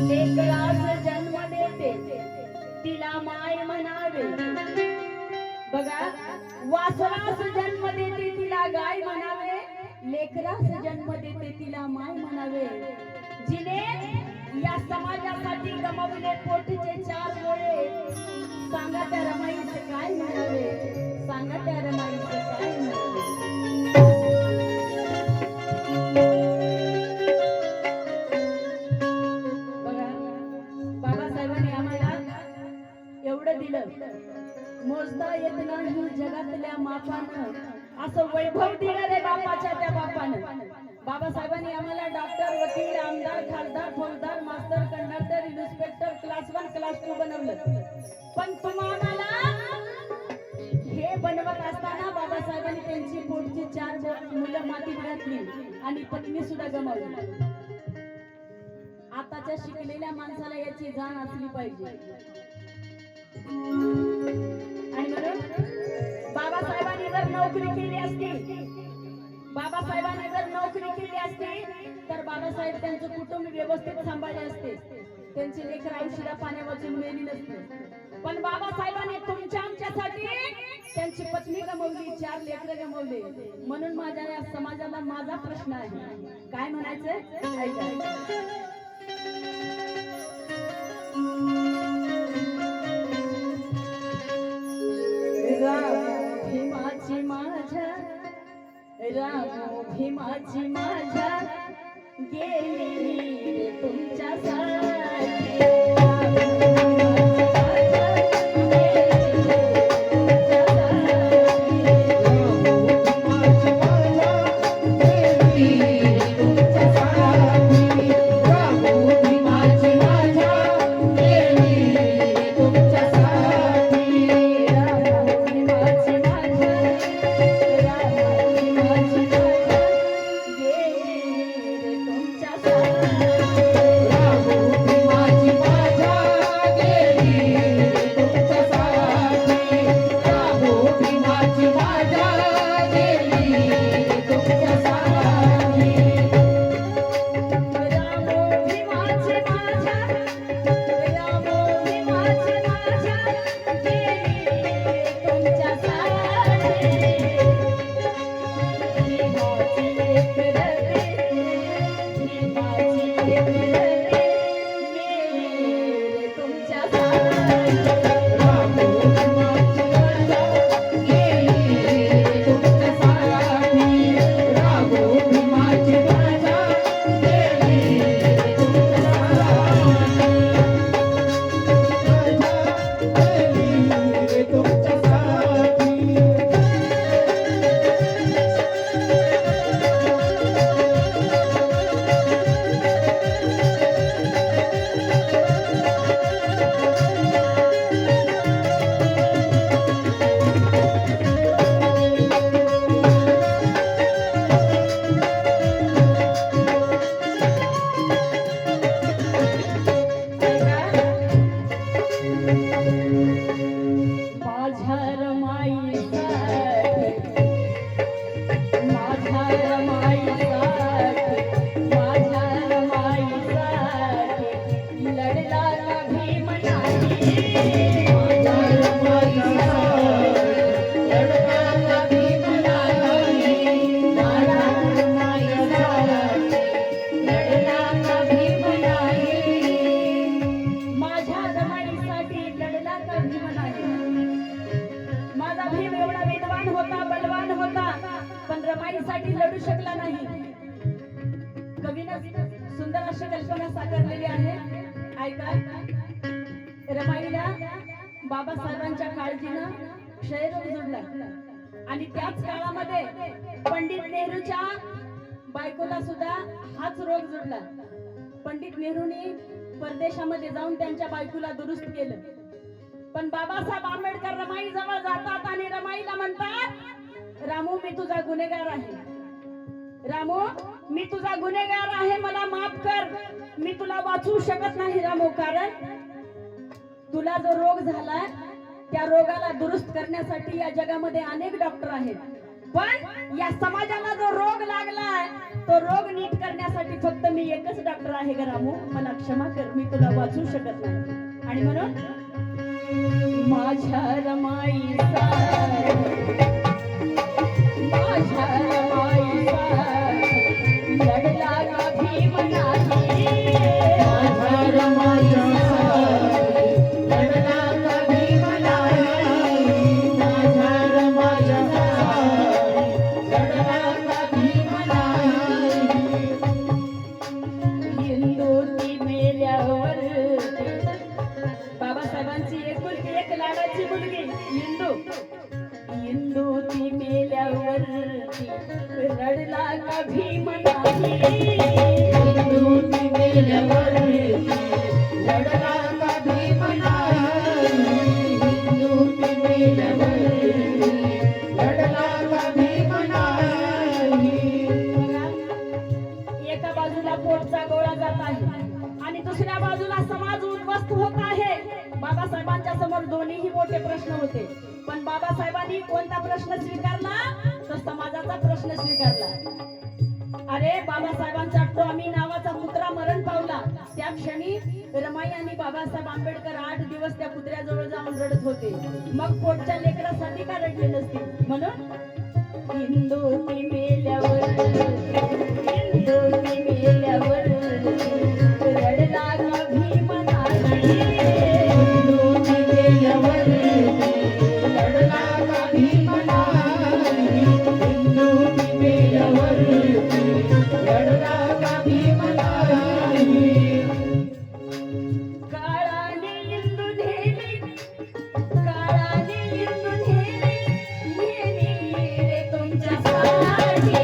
लेकरास जन्म देते तिला माय म्हणावे बघा वासरास जन्म देते तिला गाय म्हणावे लेकरास जन्म देते तिला माय म्हणावे जिने या समाजासाठी गमावले पोटीचे 4 डोळे सांगा त्या रमाईचं काय म्हणावे सांगा त्या रमाईचं काय म्हणावे एवढं दिलं मोजता येत नाही जगातल्या मापानं असं वैभव दिलं रे बापाच्या त्या बापानं बाबासाहेबांनी आम्हाला डॉक्टर वकील आमदार खासदार फौजदार मास्तर कंडक्टर इन्स्पेक्टर क्लास 1 क्लास 2 बनवलं पण तुम्हाला हे बनवत असताना बाबासाहेबांनी त्यांची पोटची 4 मुलं मातीत घातली आणि पत्नी सुद्धा गमावली आताच्या शिकलेल्या माणसाला याची जाण असली पाहिजे आणि म्हणून बाबासाहेबांनी जर नोकरी केली असती बाबासाहेबांनी जर नोकरी केली असती तर बाबासाहेब त्यांचं कुटुंब व्यवस्थित सांभाळले असते त्यांची लेकर औषधा पाण्या वाचून मेली नसते पण बाबासाहेबांनी तुमच्या आमच्यासाठी त्यांची पत्नी गमावली 4 लेकरं गमावले म्हणून माझ्या या समाजाला माझा प्रश्न आहे काय म्हणायचंय ऐका भीमाची माझ्या राम भीमाची माझ्या गेली तुमच्यासाठी लढू शकला नाही कवीनं सुंदर अशी कल्पना साकारलेली आहे ऐका रमाईला बाबासाहेबांच्या काळजीनं क्षयरोग जुडला आणि त्याच काळामध्ये पंडित नेहरूच्या बायकोला सुद्धा हाच रोग जुडला पंडित नेहरूंनी परदेशामध्ये जाऊन त्यांच्या बायकोला दुरुस्त केलं पण बाबासाहेब आंबेडकर रमाई जवळ जातात आणि रमाईला म्हणतात रामू मी तुझा गुन्हेगार आहे रामू मी तुझा गुन्हेगार आहे मला माफ कर मी तुला वाचवू शकत नाही रामू कारण तुला जो रोग झालाय त्या रोगाला दुरुस्त करण्यासाठी या जगामध्ये अनेक डॉक्टर आहेत पण या समाजाला जो रोग लागलाय तो रोग नीट करण्यासाठी फक्त मी एकच डॉक्टर आहे ग रामू. मला क्षमा कर, मी तुला वाचू शकत नाही. आणि म्हणून माझ्या रमाईचा लढला का भीम नाही. माझ्या रमाईचा लढला का भीम नाही. माझ्या रमाईचा लढला का भीम नाही. हिंदूची मेल्यावर बाबासाहेबांची एकुलती एक लाडाची मुलगी इंदू ती मेल्यावर रडला का भीम नाही. हिंदूची मेल्यावर लढला का भीम नाही. हिंदूची मेल्यावर लढला का भीम नाही. एका बाजूला पोटचा गोळा जात आहे आणि दुसऱ्या बाजूला समाज उद्ध्वस्त होत आहे. बाबासाहेबांच्या समोर दोन्हीही मोठे प्रश्न होते, पण बाबासाहेबांनी कोणता प्रश्न स्वीकारला? तर समाजाचा प्रश्न स्वीकारला. अरे बाबासाहेबांचा टॉमी नावाचा कुत्रा मरण पावला. त्या क्षणी रमाई आणि बाबासाहेब आंबेडकर 8 दिवस त्या कुत्र्याजवळ जाऊन रडत होते. मग पोटच्या लेकरासाठी का रडले नसतील? म्हणून हिंदू ती मेल्यावर रडला का भीम नाही. हिंदूची मेल्यावर लढला का भीम नाही. हिंदूची मेल्यावर लढला का भीम नाही. काळाने इंदू नेली, काळाने इंदू नेली रे तुमच्यासाठी.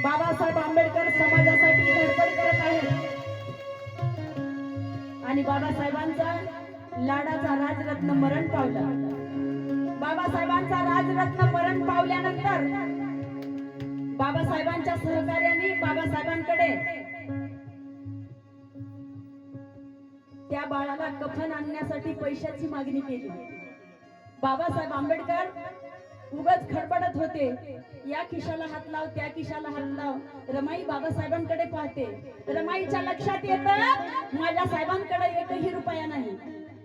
बाबासाहेब आंबेडकर समाजासाठी धडपड करत आहेत आणि बाबासाहेबांचा लाडाचा राजरत्न मरण पावला. बाबासाहेबांचा राजरत्न मरण पावल्यानंतर बाबासाहेबांच्या सहकार्याने बाबासाहेबांकडे त्या बाळाला कफन आणण्यासाठी पैशाची मागणी केली. बाबासाहेब आंबेडकर उगाच खडबडत होते, या खिशाला हात लाव त्या खिशाला हात लाव. रमाई बाबासाहेबांकडे पाहते, रमाईच्या लक्षात येतं माझ्या साहेबांकडे एकही रुपया नाही.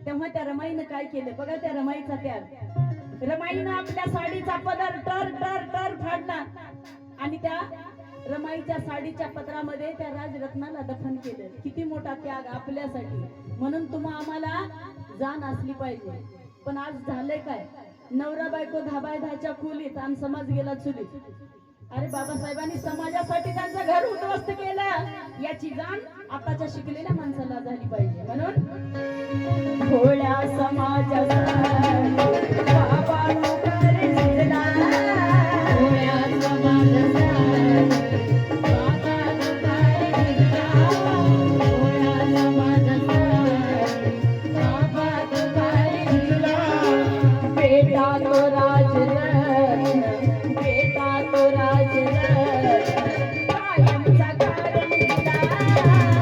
तेव्हा त्या रमाईनं काय केलं बघा, त्या रमाईचा त्याग. रमाईनं आपल्या साडीचा पदर टर टर टर फाडला आणि त्या रमाईच्या साडीच्या पत्रामध्ये त्या राजरत्नाला दफन केलं. किती मोठा त्याग आपल्यासाठी. म्हणून तुम्हा आम्हाला जाण असली पाहिजे. पण आज झालंय काय, नवरा बायको धाबाय धाच्या खोलीत आणि समाज गेला चुलीत. अरे बाबासाहेबांनी समाजासाठी त्यांचं घर उद्ध्वस्त केलं, याची जाण आताच्या शिकलेल्या माणसाला झाली पाहिजे. म्हणून भोळ्या समाजासाठी बाबा तुकारे झिजला, भोळ्या समाजासाठी बाबा तुकारे झिजला, भोळ्या समाजासाठी बाबा तुकारे झिजला. बेटा तो राजरत्न, बेटा तो राजरत्न, कायमचा कारण दिला.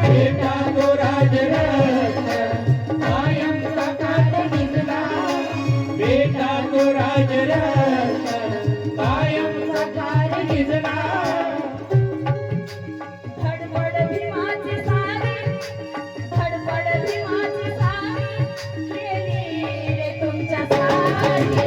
बेटा तो राजरत्न कायमचा काळ निघला, बेटा तो राजरत्न कायमचा काळ निघला. धडपड भीमाची सारी, धडपड भीमाची सारी, केली रे तुमच्यासाठी.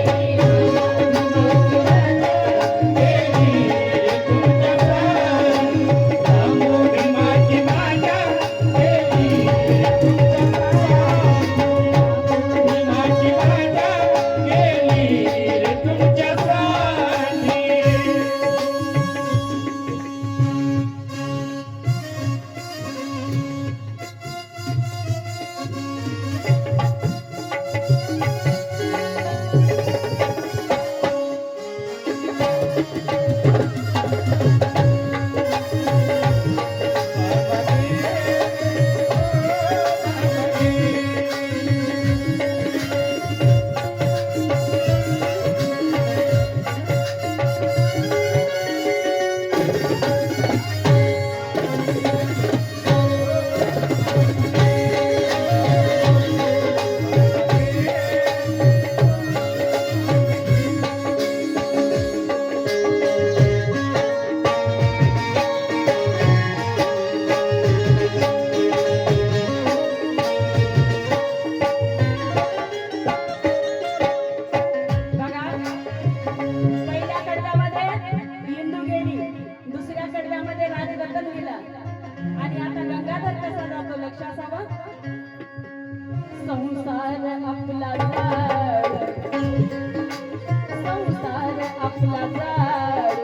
बघा, पहिल्या कडव्यामध्ये इंदू गेली, दुसऱ्या कडव्यामध्ये राजरतन गेला, आणि आता गंगाधर कसा जातो लक्ष असावं. संसार आपला जाड, संसार आपला जाड,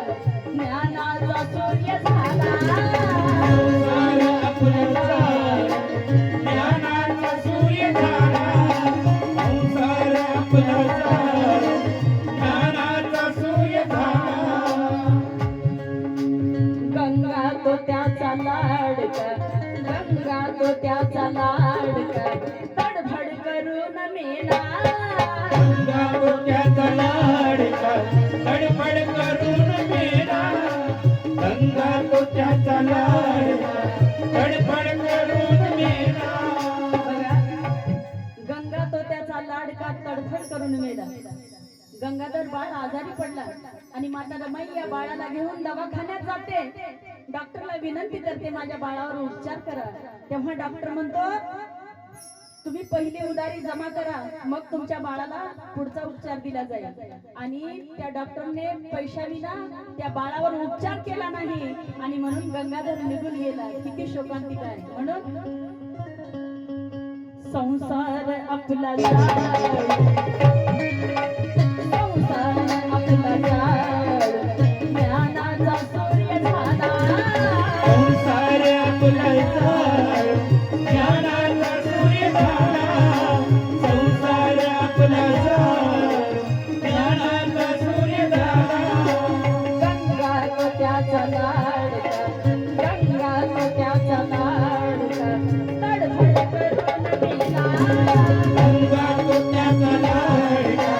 ज्ञानाचा सूर्य झाला. संसार आपला जाड, ज्ञानाचा सूर्य झाला. संसार आपला जाड, ज्ञानाचा सूर्य झाला. गंगा तो त्याचा लाडका, गंगा तो त्याचा लाडका, तडफड करून मेला. गंगा गोट्याचा लाडका तडफड करून मेला. गंगा गोट्याचा लाडका तडफड करून मेला. बघा, गंगा तो त्याचा लाडका तडफड करून मेला. गंगाधर बाळ आजारी पडला आणि माता रमाई या बाळाला घेऊन दवाखान्यात जाते. डॉक्टरला विनंती करते, माझ्या बाळावर उपचार करा. तेव्हा डॉक्टर म्हणतो, तुम्ही पहिली उधारी जमा करा, मग तुमच्या बाळाला पुढचा उपचार दिला जाईल. आणि त्या डॉक्टरने पैशाविना त्या बाळावर उपचार केला नाही, आणि म्हणून गंगाधर निघून गेला. किती शोकांतिक आहे. म्हणून संसार आपला जाड, संसार आपला जाड, ज्ञानाचा सूर्य झाला. संसार आपला जाड, ज्ञानाचा सूर्य झाला. संसार आपला जाड, ज्ञानाचा सूर्य झाला. गंगा तो त्याचा लाडका, गंगा तो त्याचा लाडका, तडफड करून मेला. गंगा गोट्याचा लाडका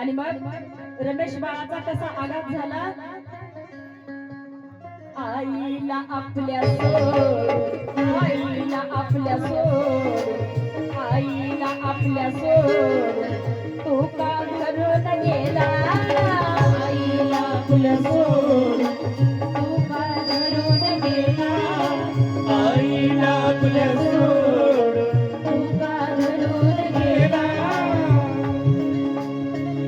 आणि मग रमेश बाळाचा कसा आघात झाला, आईला आपल्या सोड, आईला आपल्या सोड, आईला आपल्या सोड, तू का घरून गेला, आईला आपल्या सोड, तू का घरून गेला, आईला आपल्या सोड तू का घरून गेला.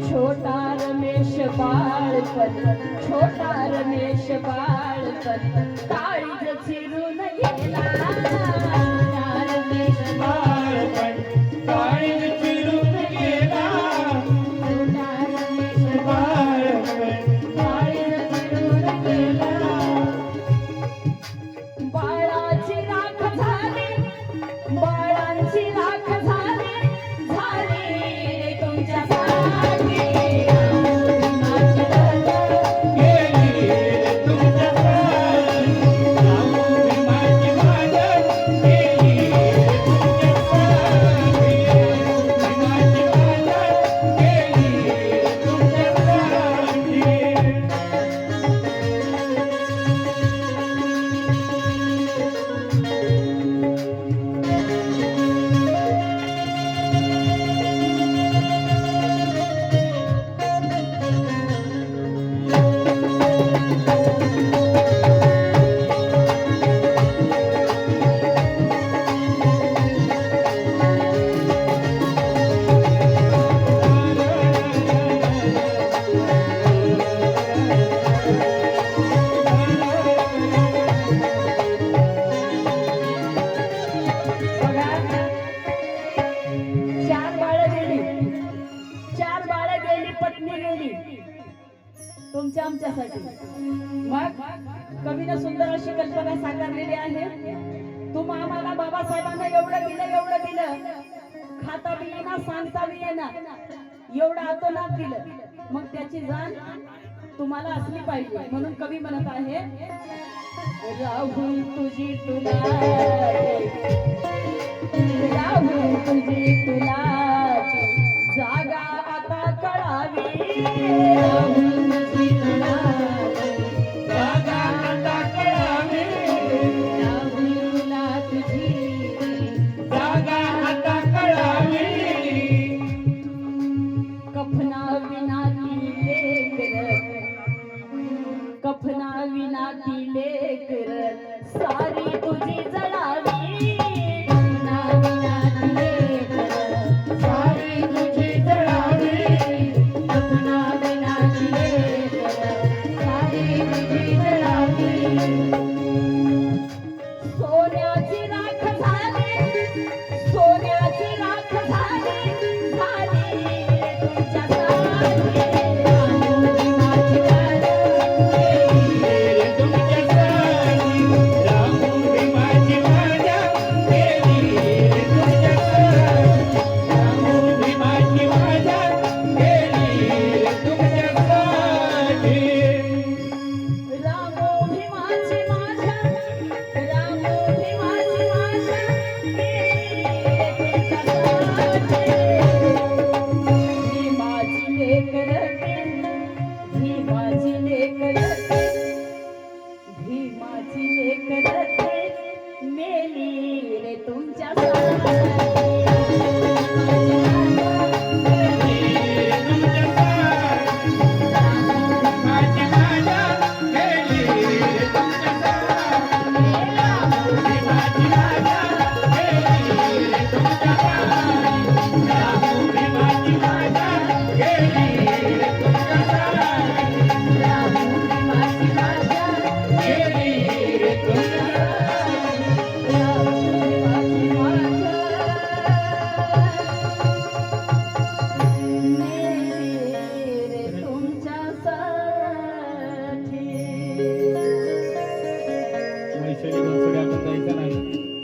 छोटा रमेश बाळपण, छोटा रमेश बाळपण, काळीज चिरून गेला, छोटा रमेश बाळपण काळीज चिरून गेला, छोटा रमेश बाळपण काळीज चिरून गेला. बाळाची राख झाली, बाळांची राख झाली, झाली तुमच्यासाठी. गेली तुमच्यासाठी, रामू भीमाची भांडण गेली तुमच्यासाठी, भीमाची भांडण गेली तुमच्यासाठी. बघा, चार बाळं गेली, चार बाळं गेली, पत्नी गेली तुमच्या आमच्यासाठी. मग कवीनं सुंदर अशी कल्पना साकारलेली आहे. तुम आम्हाला बाबासाहेबांना एवढं दिलं, एवढं दिलं, खाता बी येणार, सांगता बी येणार, एवढं अतोनात दिलं, मग त्याची जाण तुम्हाला असली पाहिजे. म्हणून कवी म्हणत आहे, राहुल तुझी तुला, राहुल तुझी तुला जागा आता कळावी, राहुल